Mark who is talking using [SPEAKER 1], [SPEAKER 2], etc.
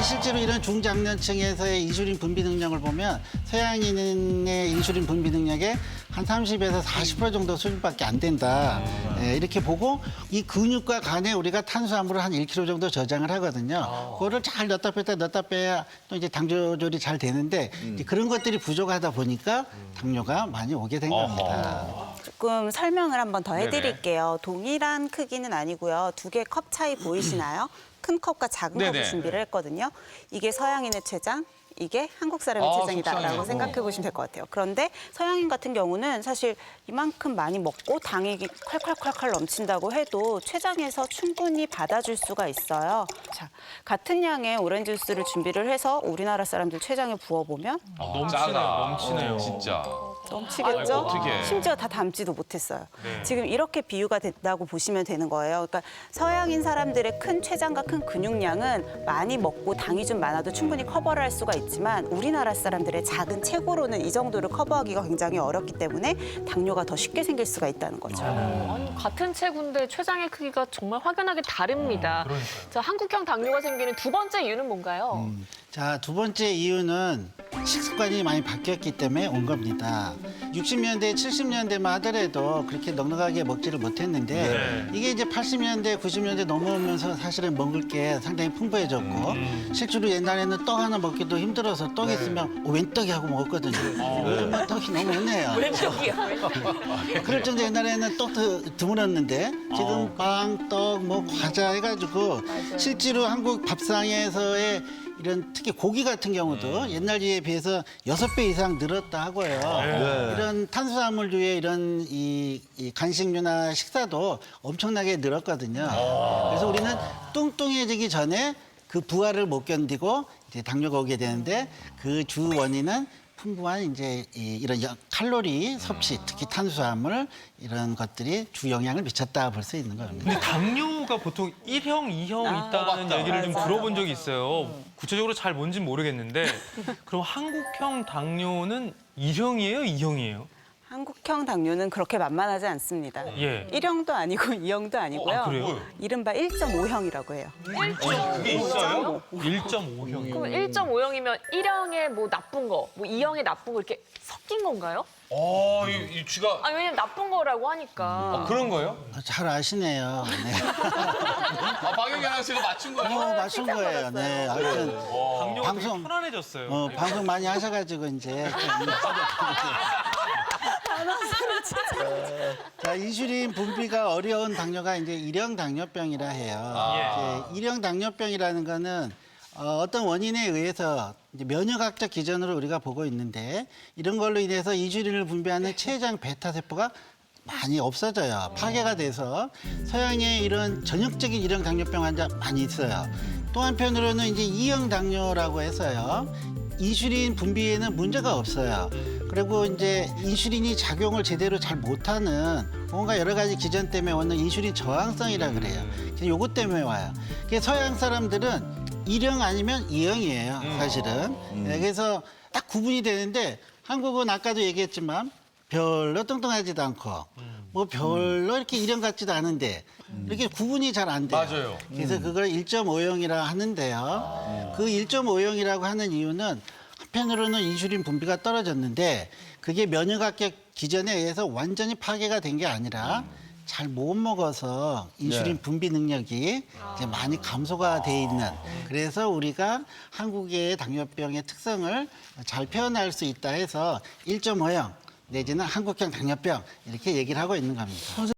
[SPEAKER 1] 실제로 이런 중장년층에서의 인슐린 분비 능력을 보면 서양인의 인슐린 분비 능력의 한 30에서 40% 정도 수준밖에 안 된다. 이렇게 보고 이 근육과 간에 우리가 탄수화물을 한 1kg 정도 저장을 하거든요. 그거를 잘 넣었다 빼야 또 이제 당 조절이 잘 되는데 이제 그런 것들이 부족하다 보니까 당뇨가 많이 오게 된 겁니다.
[SPEAKER 2] 조금 설명을 한번 더 해드릴게요. 동일한 크기는 아니고요. 두 개 컵 차이 보이시나요? 큰 컵과 작은 컵을 준비를 했거든요. 이게 서양인의 췌장, 이게 한국 사람의 췌장이다라고 생각해 보시면 될 것 같아요. 그런데 서양인 같은 경우는 사실 이만큼 많이 먹고 당이 콸콸콸콸 넘친다고 해도 췌장에서 충분히 받아줄 수가 있어요. 자, 같은 양의 오렌지 주스를 준비를 해서 우리나라 사람들 췌장에 부어보면
[SPEAKER 3] 넘치네요. 진짜.
[SPEAKER 2] 넘치겠죠?
[SPEAKER 3] 아이고, 어떡해.
[SPEAKER 2] 심지어 다 담지도 못했어요. 지금 이렇게 비유가 된다고 보시면 되는 거예요. 그러니까 서양인 사람들의 큰 췌장과 큰 근육량은 많이 먹고 당이 좀 많아도 충분히 커버를 할 수가 있지만 우리나라 사람들의 작은 체구로는 이 정도를 커버하기가 굉장히 어렵기 때문에 당뇨가 더 쉽게 생길 수가 있다는 거죠.
[SPEAKER 4] 아니, 같은 체구인데 췌장의 크기가 정말 확연하게 다릅니다. 자, 한국형 당뇨가 생기는 두 번째 이유는 뭔가요?
[SPEAKER 1] 자, 두 번째 이유는 식습관이 많이 바뀌었기 때문에 온 겁니다. 60년대, 70년대만 하더라도 그렇게 넉넉하게 먹지를 못했는데 이게 이제 80년대, 90년대 넘어오면서 사실은 먹을 게 상당히 풍부해졌고 실제로 옛날에는 떡 하나 먹기도 힘들어서 떡 있으면 웬 떡이 하고 먹었거든요. 요즘은 떡이 너무 없네요.
[SPEAKER 4] 웬 떡이야?
[SPEAKER 1] 그럴 정도 옛날에는 떡도 드물었는데 지금 빵, 떡, 뭐 과자 해가지고 실제로 한국 밥상에서의 이런 특히 고기 같은 경우도 옛날에 비해서 6배 이상 늘었다 하고요. 이런 탄수화물류의 이런 이 간식류나 식사도 엄청나게 늘었거든요. 그래서 우리는 뚱뚱해지기 전에 그 부하를 못 견디고 이제 당뇨가 오게 되는데 그 주 원인은 풍부한 이제 이런 칼로리 섭취, 특히 탄수화물 이런 것들이 주 영향을 미쳤다 볼 수 있는 겁니다.
[SPEAKER 5] 근데 당뇨가 보통 1형, 2형 있다는 얘기를 좀 들어본 적이 있어요. 구체적으로 잘 뭔진 모르겠는데 그럼 한국형 당뇨는 1형이에요, 2형이에요?
[SPEAKER 2] 한국형 당뇨는 그렇게 만만하지 않습니다.
[SPEAKER 5] 예.
[SPEAKER 2] 1형도 아니고 2형도 아니고요.
[SPEAKER 5] 그래요?
[SPEAKER 2] 이른바 1.5형이라고 해요.
[SPEAKER 5] 그게 있어요? 1.5형이요.
[SPEAKER 4] 그럼 1.5형이면 1형의 뭐 나쁜 거, 뭐 2형의 나쁜 거 이렇게 섞인 건가요?
[SPEAKER 3] 이 쥐가
[SPEAKER 4] 아, 왜냐면 나쁜 거라고 하니까.
[SPEAKER 3] 그런 거예요?
[SPEAKER 1] 잘 아시네요. 네.
[SPEAKER 3] 박영현 아나운서가 맞춘 거예요?
[SPEAKER 1] 맞춘 거예요. 네. 하여튼
[SPEAKER 5] 당뇨가
[SPEAKER 1] 방송-
[SPEAKER 5] 되게 편안해졌어요.
[SPEAKER 1] 방송 많이 하셔가지고 이제 자, 인슐린 분비가 어려운 당뇨가 이제 일형 당뇨병이라 해요. 이제 일형 당뇨병이라는 거는 어떤 원인에 의해서 이제 면역학적 기전으로 우리가 보고 있는데 이런 걸로 인해서 인슐린을 분비하는 췌장 베타 세포가 많이 없어져요. 파괴가 돼서 서양의 이런 전형적인 일형 당뇨병 환자 많이 있어요. 또 한편으로는 이제 이형 당뇨라고 해서요. 인슐린 분비에는 문제가 없어요. 그리고 이제 인슐린이 작용을 제대로 잘 못하는 뭔가 여러 가지 기전 때문에 오는 인슐린 저항성이라 그래요. 그래서 요것 때문에 와요. 그래서 서양 사람들은 1형 아니면 2형이에요, 사실은. 네, 그래서 딱 구분이 되는데 한국은 아까도 얘기했지만 별로 뚱뚱하지도 않고 뭐 별로 이렇게 일형 같지도 않은데 이렇게 구분이 잘 안 돼요.
[SPEAKER 3] 맞아요.
[SPEAKER 1] 그래서 그걸 1.5형이라 하는데요. 그 1.5형이라고 하는 이유는 한편으로는 인슐린 분비가 떨어졌는데 그게 면역학적 기전에 의해서 완전히 파괴가 된 게 아니라 잘 못 먹어서 인슐린 분비 능력이 이제 많이 감소가 돼 있는 그래서 우리가 한국의 당뇨병의 특성을 잘 표현할 수 있다 해서 1.5형 내지는 한국형 당뇨병 이렇게 얘기를 하고 있는 겁니다.